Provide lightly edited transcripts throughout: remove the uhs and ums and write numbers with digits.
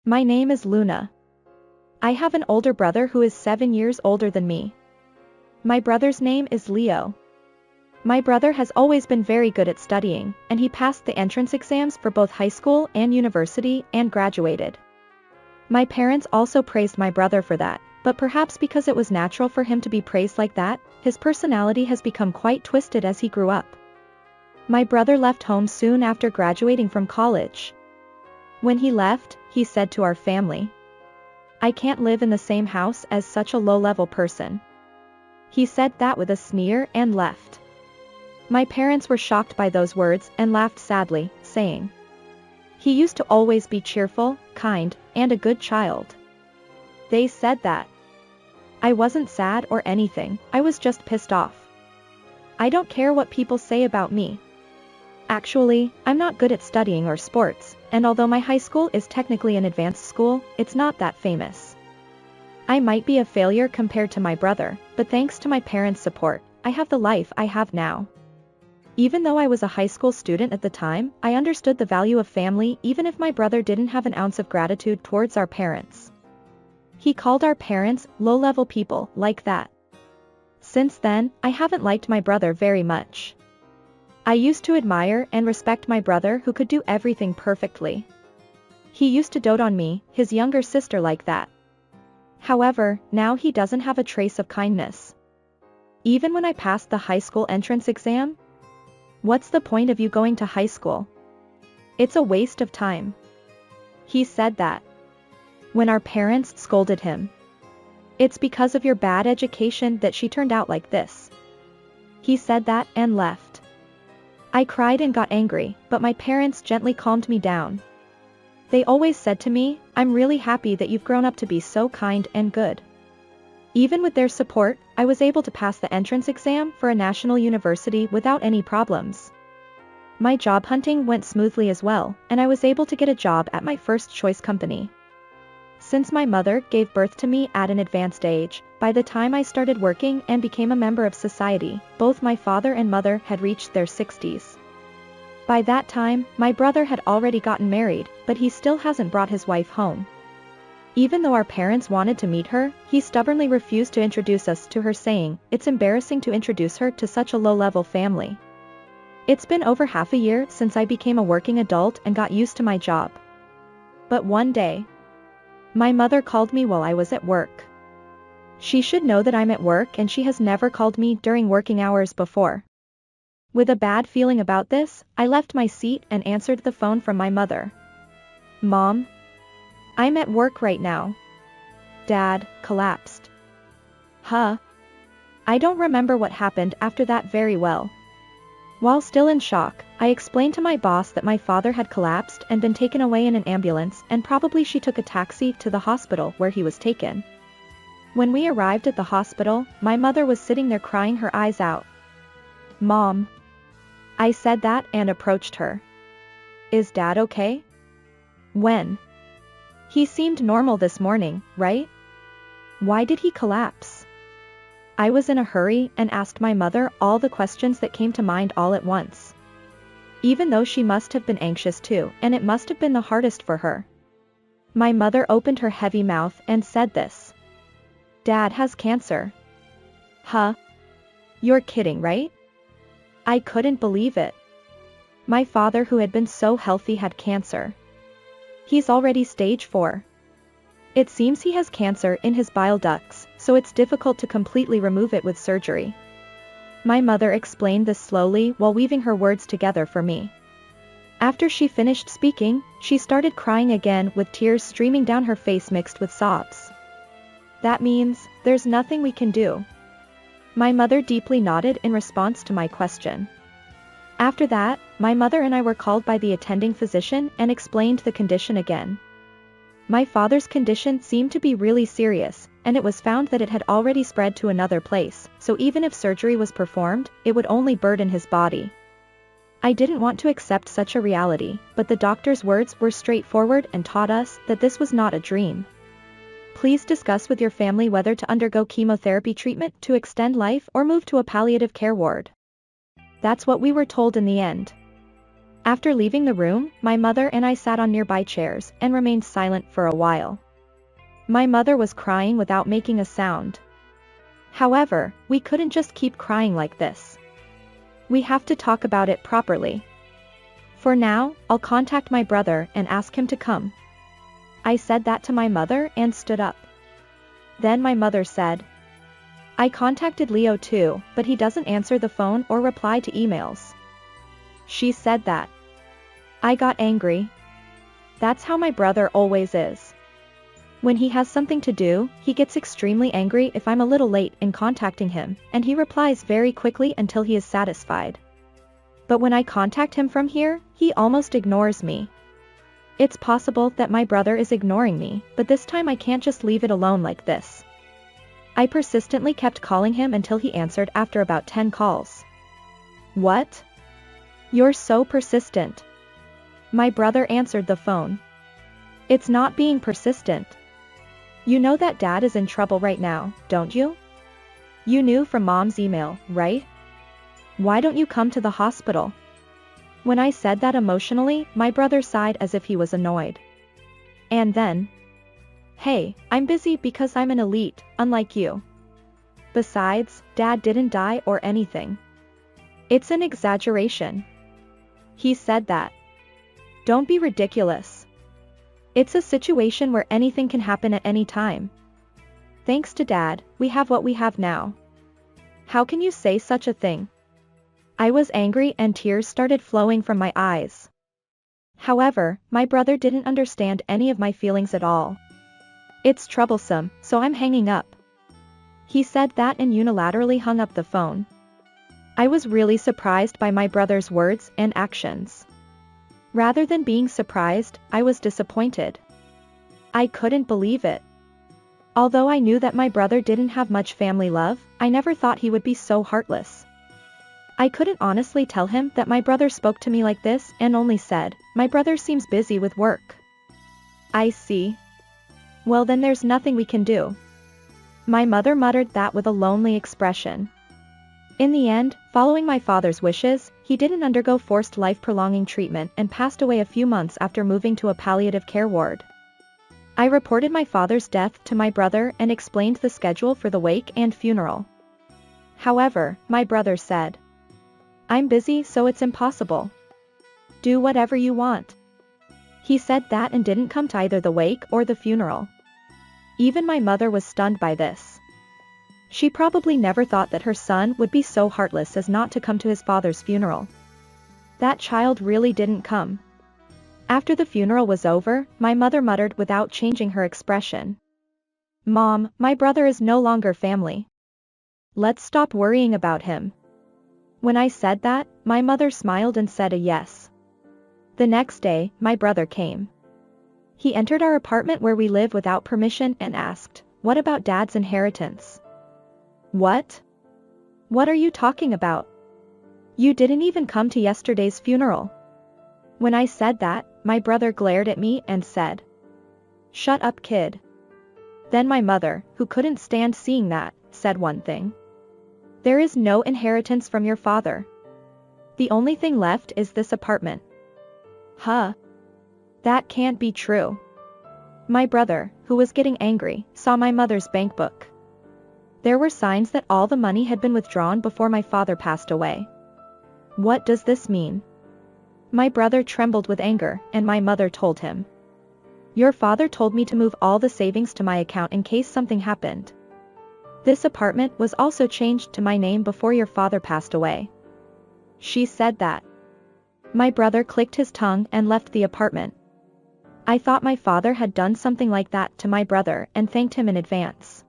My name is Luna. I have an older brother who is 7 years older than me. My brother's name is Leo. My brother has always been very good at studying, and he passed the entrance exams for both high school and university and graduated. My parents also praised my brother for that, but perhaps because it was natural for him to be praised like that, his personality has become quite twisted as he grew up. My brother left home soon after graduating from college. When he left, he said to our family, "I can't live in the same house as such a low-level person." He said that with a sneer and left. My parents were shocked by those words and laughed sadly, saying, "He used to always be cheerful, kind, and a good child." They said that. I wasn't sad or anything, I was just pissed off. I don't care what people say about me. Actually, I'm not good at studying or sports, and although my high school is technically an advanced school, it's not that famous. I might be a failure compared to my brother, but thanks to my parents' support, I have the life I have now. Even though I was a high school student at the time, I understood the value of family even if my brother didn't have an ounce of gratitude towards our parents. He called our parents low-level people like that. Since then, I haven't liked my brother very much. I used to admire and respect my brother who could do everything perfectly. He used to dote on me, his younger sister, like that. However, now he doesn't have a trace of kindness. Even when I passed the high school entrance exam? What's the point of you going to high school? It's a waste of time. He said that. When our parents scolded him. It's because of your bad education that she turned out like this. He said that and left. I cried and got angry, but my parents gently calmed me down. They always said to me, "I'm really happy that you've grown up to be so kind and good." Even with their support, I was able to pass the entrance exam for a national university without any problems. My job hunting went smoothly as well, and I was able to get a job at my first choice company. Since my mother gave birth to me at an advanced age, by the time I started working and became a member of society, both my father and mother had reached their 60s. By that time, my brother had already gotten married, but he still hasn't brought his wife home. Even though our parents wanted to meet her, he stubbornly refused to introduce us to her, saying, "It's embarrassing to introduce her to such a low-level family." It's been over half a year since I became a working adult and got used to my job. But one day, my mother called me while I was at work. She should know that I'm at work and she has never called me during working hours before. With a bad feeling about this, I left my seat and answered the phone from my mother. "Mom? I'm at work right now." Dad collapsed. Huh? I don't remember what happened after that very well. While still in shock, I explained to my boss that my father had collapsed and been taken away in an ambulance, and probably she took a taxi to the hospital where he was taken. When we arrived at the hospital, my mother was sitting there crying her eyes out. "Mom." I said that and approached her. "Is Dad okay?" "When? He seemed normal this morning, right? Why did he collapse?" I was in a hurry and asked my mother all the questions that came to mind all at once. Even though she must have been anxious too, and it must have been the hardest for her. My mother opened her heavy mouth and said this. "Dad has cancer." Huh? You're kidding, right? I couldn't believe it. My father, who had been so healthy, had cancer. He's already stage 4. It seems he has cancer in his bile ducts, so it's difficult to completely remove it with surgery. My mother explained this slowly while weaving her words together for me. After she finished speaking, she started crying again with tears streaming down her face mixed with sobs. "That means, there's nothing we can do." My mother deeply nodded in response to my question. After that, my mother and I were called by the attending physician and explained the condition again. My father's condition seemed to be really serious, and it was found that it had already spread to another place, so even if surgery was performed, it would only burden his body. I didn't want to accept such a reality, but the doctor's words were straightforward and taught us that this was not a dream. Please discuss with your family whether to undergo chemotherapy treatment to extend life or move to a palliative care ward. That's what we were told in the end. After leaving the room, my mother and I sat on nearby chairs and remained silent for a while. My mother was crying without making a sound. However, we couldn't just keep crying like this. We have to talk about it properly. For now, I'll contact my brother and ask him to come. I said that to my mother and stood up. Then my mother said, I contacted Leo too, but he doesn't answer the phone or reply to emails. She said that. I got angry. That's how my brother always is. When he has something to do, he gets extremely angry if I'm a little late in contacting him, and he replies very quickly until he is satisfied. But when I contact him from here, he almost ignores me. It's possible that my brother is ignoring me, but this time I can't just leave it alone like this. I persistently kept calling him until he answered after about 10 calls. What? You're so persistent. My brother answered the phone. It's not being persistent. You know that Dad is in trouble right now, don't you? You knew from Mom's email, right? Why don't you come to the hospital? When I said that emotionally, my brother sighed as if he was annoyed. And then, hey, I'm busy because I'm an elite, unlike you. Besides, Dad didn't die or anything. It's an exaggeration. He said that. Don't be ridiculous. It's a situation where anything can happen at any time. Thanks to Dad, we have what we have now. How can you say such a thing? I was angry and tears started flowing from my eyes. However, my brother didn't understand any of my feelings at all. It's troublesome, so I'm hanging up. He said that and unilaterally hung up the phone. I was really surprised by my brother's words and actions. Rather than being surprised, I was disappointed. I couldn't believe it. Although I knew that my brother didn't have much family love, I never thought he would be so heartless. I couldn't honestly tell him that my brother spoke to me like this and only said, my brother seems busy with work. I see. Well then there's nothing we can do. My mother muttered that with a lonely expression. In the end, following my father's wishes, he didn't undergo forced life-prolonging treatment and passed away a few months after moving to a palliative care ward. I reported my father's death to my brother and explained the schedule for the wake and funeral. However, my brother said, I'm busy so it's impossible. Do whatever you want. He said that and didn't come to either the wake or the funeral. Even my mother was stunned by this. She probably never thought that her son would be so heartless as not to come to his father's funeral. That child really didn't come. After the funeral was over, my mother muttered without changing her expression. Mom, my brother is no longer family. Let's stop worrying about him. When I said that, my mother smiled and said a yes. The next day, my brother came. He entered our apartment where we live without permission and asked, what about Dad's inheritance? What? What are you talking about? You didn't even come to yesterday's funeral. When I said that, my brother glared at me and said, shut up, kid. Then my mother, who couldn't stand seeing that, said one thing. There is no inheritance from your father. The only thing left is this apartment. Huh? That can't be true. My brother, who was getting angry, saw my mother's bank book. There were signs that all the money had been withdrawn before my father passed away. What does this mean? My brother trembled with anger, and my mother told him. Your father told me to move all the savings to my account in case something happened. This apartment was also changed to my name before your father passed away. She said that. My brother clicked his tongue and left the apartment. I thought my father had done something like that to my brother and thanked him in advance.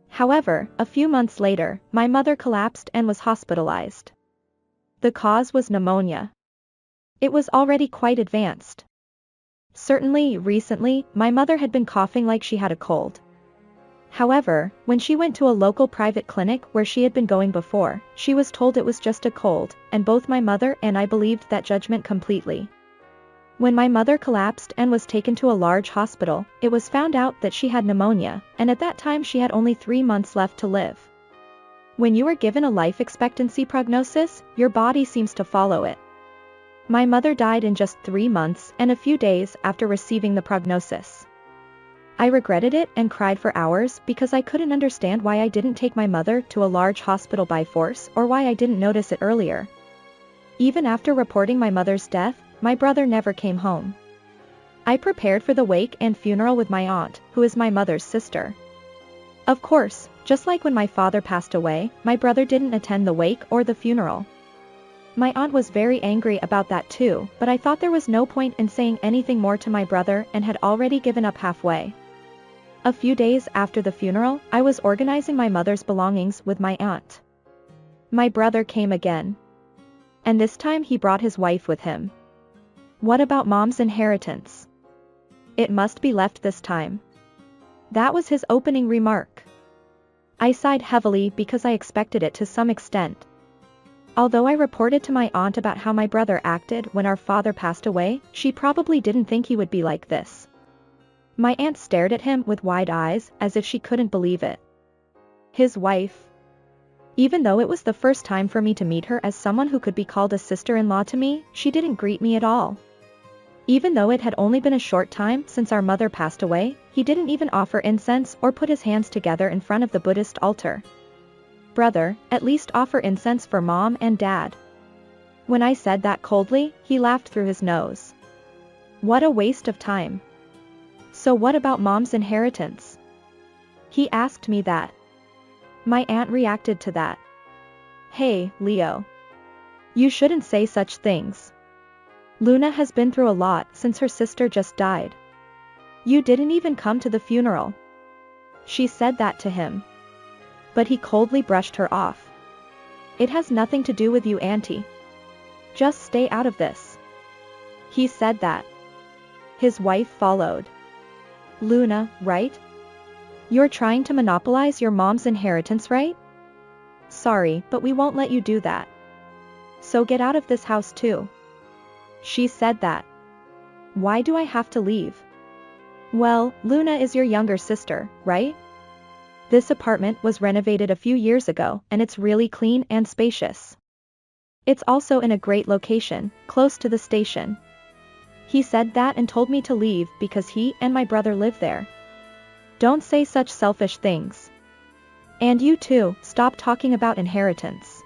However, a few months later, my mother collapsed and was hospitalized. The cause was pneumonia. It was already quite advanced. Certainly, recently, my mother had been coughing like she had a cold. However, when she went to a local private clinic where she had been going before, she was told it was just a cold, and both my mother and I believed that judgment completely. When my mother collapsed and was taken to a large hospital, it was found out that she had pneumonia, and at that time she had only 3 months left to live. When you are given a life expectancy prognosis, your body seems to follow it. My mother died in just 3 months and a few days after receiving the prognosis. I regretted it and cried for hours because I couldn't understand why I didn't take my mother to a large hospital by force or why I didn't notice it earlier. Even after reporting my mother's death, my brother never came home. I prepared for the wake and funeral with my aunt, who is my mother's sister. Of course, just like when my father passed away, my brother didn't attend the wake or the funeral. My aunt was very angry about that too, but I thought there was no point in saying anything more to my brother and had already given up halfway. A few days after the funeral, I was organizing my mother's belongings with my aunt. My brother came again. And this time he brought his wife with him. What about mom's inheritance? It must be left this time. That was his opening remark. I sighed heavily because I expected it to some extent. Although I reported to my aunt about how my brother acted when our father passed away, she probably didn't think he would be like this. My aunt stared at him with wide eyes, as if she couldn't believe it. His wife. Even though it was the first time for me to meet her as someone who could be called a sister-in-law to me, she didn't greet me at all. Even though it had only been a short time since our mother passed away, he didn't even offer incense or put his hands together in front of the Buddhist altar. Brother, at least offer incense for mom and dad. When I said that coldly, he laughed through his nose. What a waste of time. So what about mom's inheritance? He asked me that. My aunt reacted to that. Hey, Leo. You shouldn't say such things. Luna has been through a lot since her sister just died. You didn't even come to the funeral. She said that to him. But he coldly brushed her off. It has nothing to do with you, Auntie. Just stay out of this. He said that. His wife followed. Luna, right? You're trying to monopolize your mom's inheritance, right? Sorry, but we won't let you do that. So get out of this house too. She said that. Why do I have to leave? Well, Luna is your younger sister, right? This apartment was renovated a few years ago and it's really clean and spacious. It's also in a great location, close to the station. He said that and told me to leave because he and my brother live there. Don't say such selfish things. And you too, stop talking about inheritance.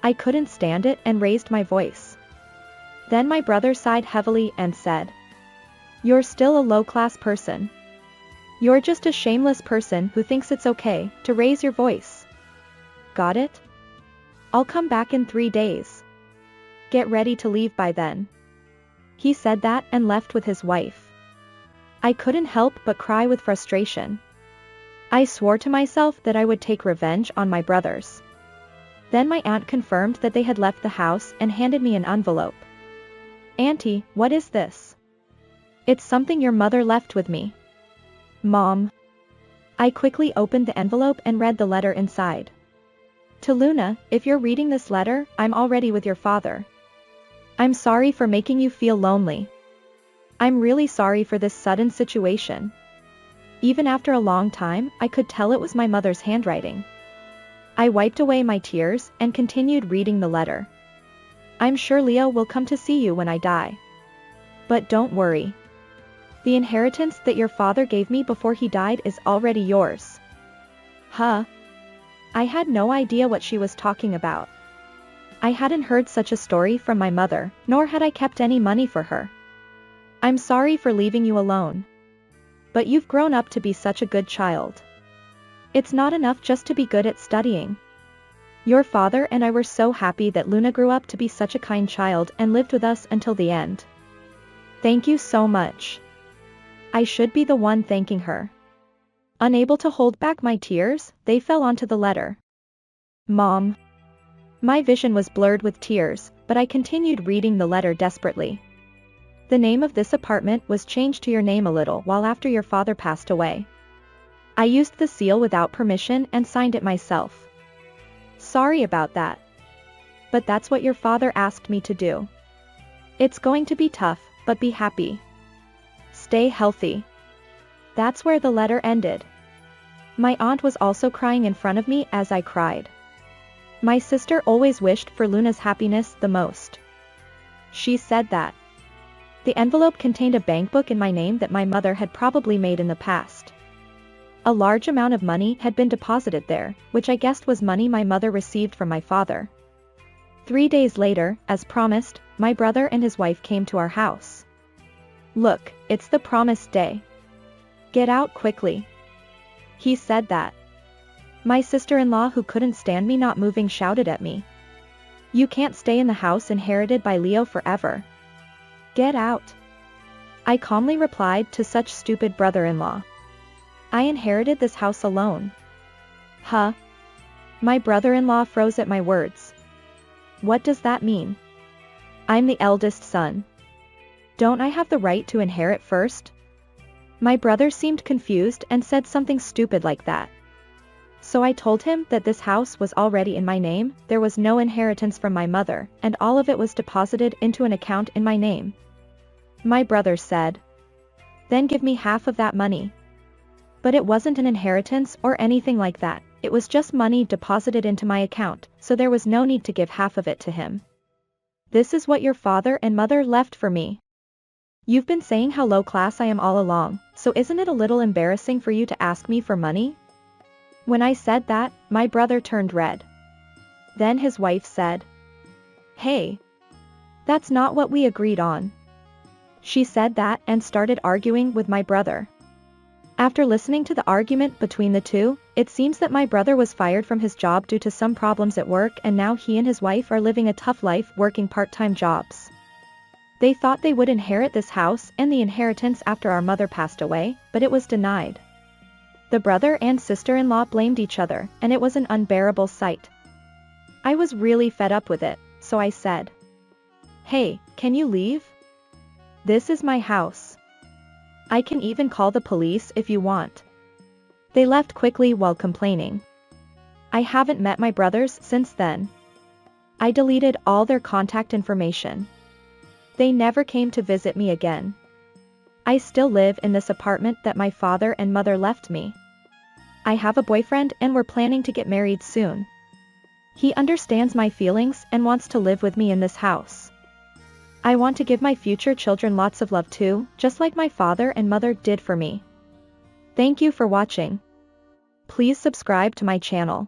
I couldn't stand it and raised my voice. Then my brother sighed heavily and said, You're still a low-class person. You're just a shameless person who thinks it's okay to raise your voice. Got it? I'll come back in 3 days. Get ready to leave by then. He said that and left with his wife. I couldn't help but cry with frustration. I swore to myself that I would take revenge on my brothers. Then my aunt confirmed that they had left the house and handed me an envelope. Auntie, what is this? It's something your mother left with me. Mom. I quickly opened the envelope and read the letter inside. To Luna, if you're reading this letter, I'm already with your father. I'm sorry for making you feel lonely. I'm really sorry for this sudden situation. Even after a long time, I could tell it was my mother's handwriting. I wiped away my tears and continued reading the letter. I'm sure Leo will come to see you when I die. But don't worry. The inheritance that your father gave me before he died is already yours. Huh? I had no idea what she was talking about. I hadn't heard such a story from my mother, nor had I kept any money for her. I'm sorry for leaving you alone. But you've grown up to be such a good child. It's not enough just to be good at studying. Your father and I were so happy that Luna grew up to be such a kind child and lived with us until the end. Thank you so much. I should be the one thanking her. Unable to hold back my tears, they fell onto the letter. Mom. My vision was blurred with tears, but I continued reading the letter desperately. The name of this apartment was changed to your name a little while after your father passed away. I used the seal without permission and signed it myself. Sorry about that. But that's what your father asked me to do. It's going to be tough, but be happy. Stay healthy. That's where the letter ended. My aunt was also crying in front of me as I cried. My sister always wished for Luna's happiness the most. She said that the envelope contained a bank book in my name that my mother had probably made in the past. A large amount of money had been deposited there, which I guessed was money my mother received from my father. 3 days later, as promised, my brother and his wife came to our house. "Look, it's the promised day. Get out quickly," he said that. My sister-in-law, who couldn't stand me not moving, shouted at me, "You can't stay in the house inherited by Leo forever. Get out." I calmly replied to such stupid brother-in-law, "I inherited this house alone." Huh? My brother-in-law froze at my words. "What does that mean? I'm the eldest son. Don't I have the right to inherit first?" My brother seemed confused and said something stupid like that. So I told him that this house was already in my name, there was no inheritance from my mother, and all of it was deposited into an account in my name. My brother said, "Then give me half of that money." But it wasn't an inheritance or anything like that, it was just money deposited into my account, so there was no need to give half of it to him. "This is what your father and mother left for me. You've been saying how low class I am all along, so isn't it a little embarrassing for you to ask me for money?" When I said that, my brother turned red. Then his wife said, "Hey, that's not what we agreed on." She said that and started arguing with my brother. After listening to the argument between the two, it seems that my brother was fired from his job due to some problems at work, and now he and his wife are living a tough life working part-time jobs. They thought they would inherit this house and the inheritance after our mother passed away, but it was denied. The brother and sister-in-law blamed each other, and it was an unbearable sight. I was really fed up with it, so I said, "Hey, can you leave? This is my house. I can even call the police if you want." They left quickly while complaining. I haven't met my brothers since then. I deleted all their contact information. They never came to visit me again. I still live in this apartment that my father and mother left me. I have a boyfriend and we're planning to get married soon. He understands my feelings and wants to live with me in this house. I want to give my future children lots of love too, just like my father and mother did for me. Thank you for watching. Please subscribe to my channel.